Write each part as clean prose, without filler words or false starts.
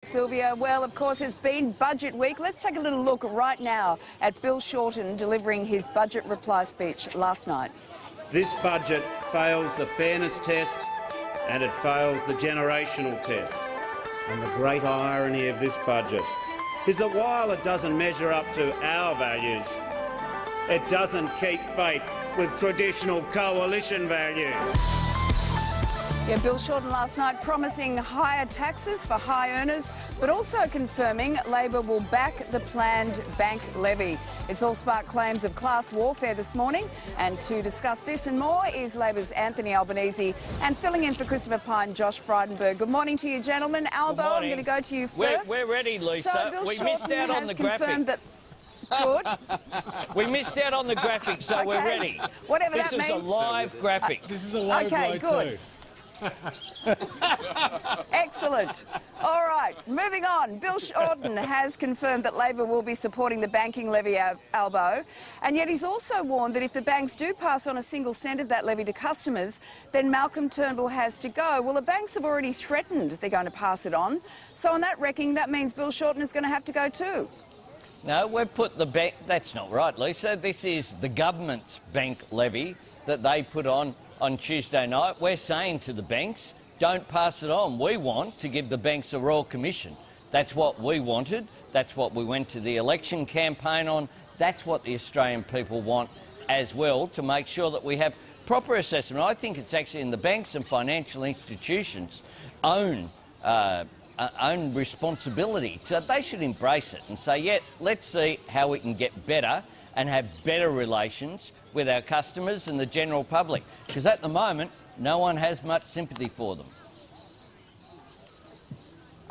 Sylvia. Well, of course, it's been budget week. Let's take a little look right now at Bill Shorten delivering his budget reply speech last night. This budget fails the fairness test and it fails the generational test. And the great irony of this budget is that while it doesn't measure up to our values, it doesn't keep faith with traditional coalition values. Yeah, Bill Shorten last night promising higher taxes for high earners, but also confirming Labor will back the planned bank levy. It's all sparked claims of class warfare this morning. And to discuss this and more is Labor's Anthony Albanese, and filling in for Christopher Pine, Josh Frydenberg. Good morning to you, gentlemen. Albo, I'm going to go to you first. We're ready, Lisa. So Bill we missed out on the graphic. Good. We missed out on the graphic, so we're ready. Whatever that means. This is a live graphic. This is a low Okay, blow good. Excellent. All right, moving on. Bill Shorten has confirmed that Labor will be supporting the banking levy, Albo, and yet he's also warned that if the banks do pass on a single cent of that levy to customers, then Malcolm Turnbull has to go. Well, the banks have already threatened they're going to pass it on. So on that reckoning, that means Bill Shorten is going to have to go too. No, we've put the bank... That's not right, Lisa. This is the government's bank levy that they put on Tuesday night. We're saying to the banks, don't pass it on. We want to give the banks a royal commission. That's what we wanted. That's what we went to the election campaign on. That's what the Australian people want as well, to make sure that we have proper assessment. I think it's actually in the banks and financial institutions' own responsibility. So they should embrace it and say, yeah, let's see how we can get better and have better relations with our customers and the general public. Because at the moment, no one has much sympathy for them.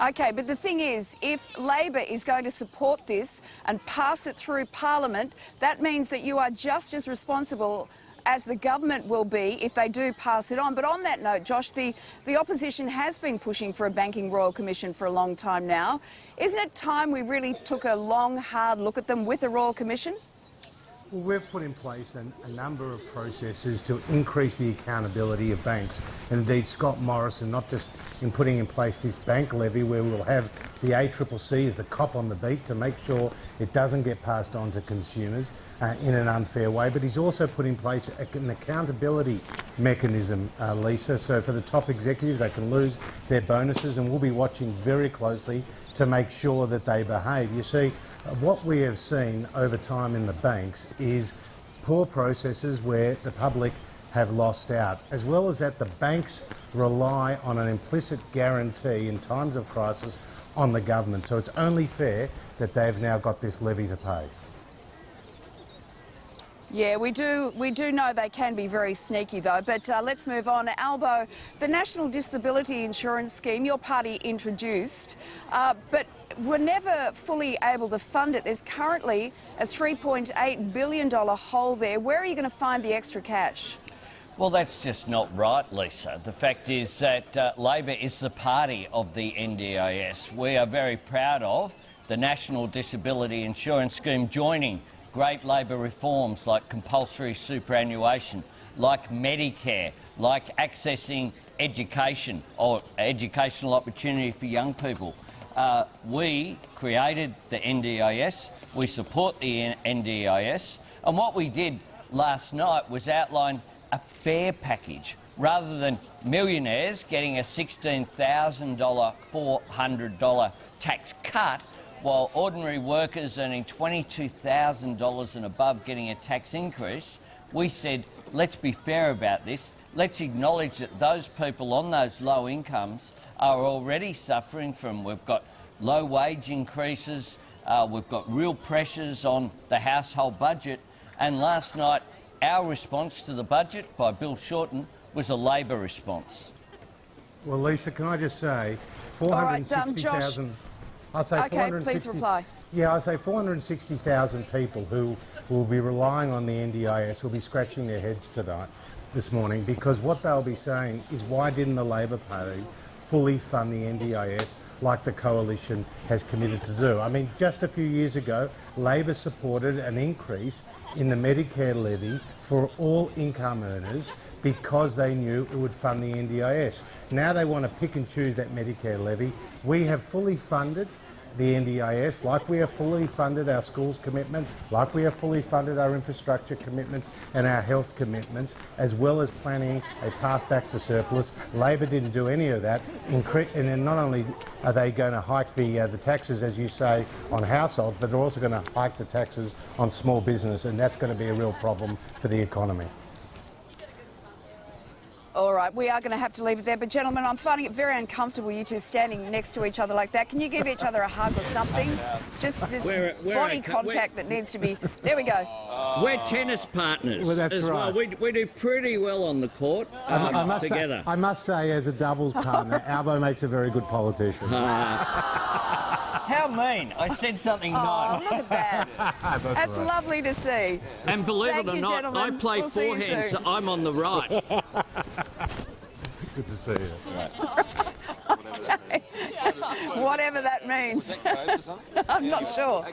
OK, but the thing is, if Labor is going to support this and pass it through Parliament, that means that you are just as responsible as the government will be if they do pass it on. But on that note, Josh, the opposition has been pushing for a banking royal commission for a long time now. Isn't it time we really took a long, hard look at them with a royal commission? Well, we've put in place a number of processes to increase the accountability of banks. And indeed, Scott Morrison, not just in putting in place this bank levy where we'll have the ACCC as the cop on the beat to make sure it doesn't get passed on to consumers in an unfair way, but he's also put in place an accountability mechanism, Lisa. So for the top executives, they can lose their bonuses, and we'll be watching very closely to make sure that they behave. You see, what we have seen over time in the banks is poor processes where the public have lost out, as well as that the banks rely on an implicit guarantee in times of crisis on the government. So it's only fair that they've now got this levy to pay. Yeah, we do know they can be very sneaky, though. But let's move on. Albo, the National Disability Insurance Scheme, your party introduced, but were never fully able to fund it. There's currently a $3.8 billion hole there. Where are you going to find the extra cash? Well, that's just not right, Lisa. The fact is that Labor is the party of the NDIS. We are very proud of the National Disability Insurance Scheme joining great Labor reforms like compulsory superannuation, like Medicare, like accessing education or educational opportunity for young people. We created the NDIS, we support the NDIS, and what we did last night was outline a fair package. Rather than millionaires getting a $16,000, $400 tax cut, while ordinary workers earning $22,000 and above getting a tax increase, we said, let's be fair about this. Let's acknowledge that those people on those low incomes are already suffering from, we've got low wage increases, we've got real pressures on the household budget. And last night, our response to the budget by Bill Shorten was a Labor response. Well, Lisa, can I just say, All right, Josh. I'd say OK, please reply. Yeah, I'd say 460,000 people who will be relying on the NDIS will be scratching their heads this morning, because what they'll be saying is, why didn't the Labor Party fully fund the NDIS like the Coalition has committed to do? I mean, just a few years ago, Labor supported an increase in the Medicare levy for all income earners because they knew it would fund the NDIS. Now they want to pick and choose that Medicare levy. We have fully funded the NDIS, like we have fully funded our schools commitment, like we have fully funded our infrastructure commitments and our health commitments, as well as planning a path back to surplus. Labor didn't do any of that, and then not only are they going to hike the taxes, as you say, on households, but they're also going to hike the taxes on small business, and that's going to be a real problem for the economy. All right, we are going to have to leave it there. But, gentlemen, I'm finding it very uncomfortable, you two standing next to each other like that. Can you give each other a hug or something? It's just this body contact that needs to be... There we go. We're tennis partners Well, that's as right. well. We do pretty well on the court together. I must say, as a doubles partner, Albo makes a very good politician. How mean. I said something Oh, nice. look at that. That's lovely to see. And believe Thank it or you, not, gentlemen. I play We'll see you forehand, soon. so I'm on the right. Good to see you. Whatever that means. I'm not sure.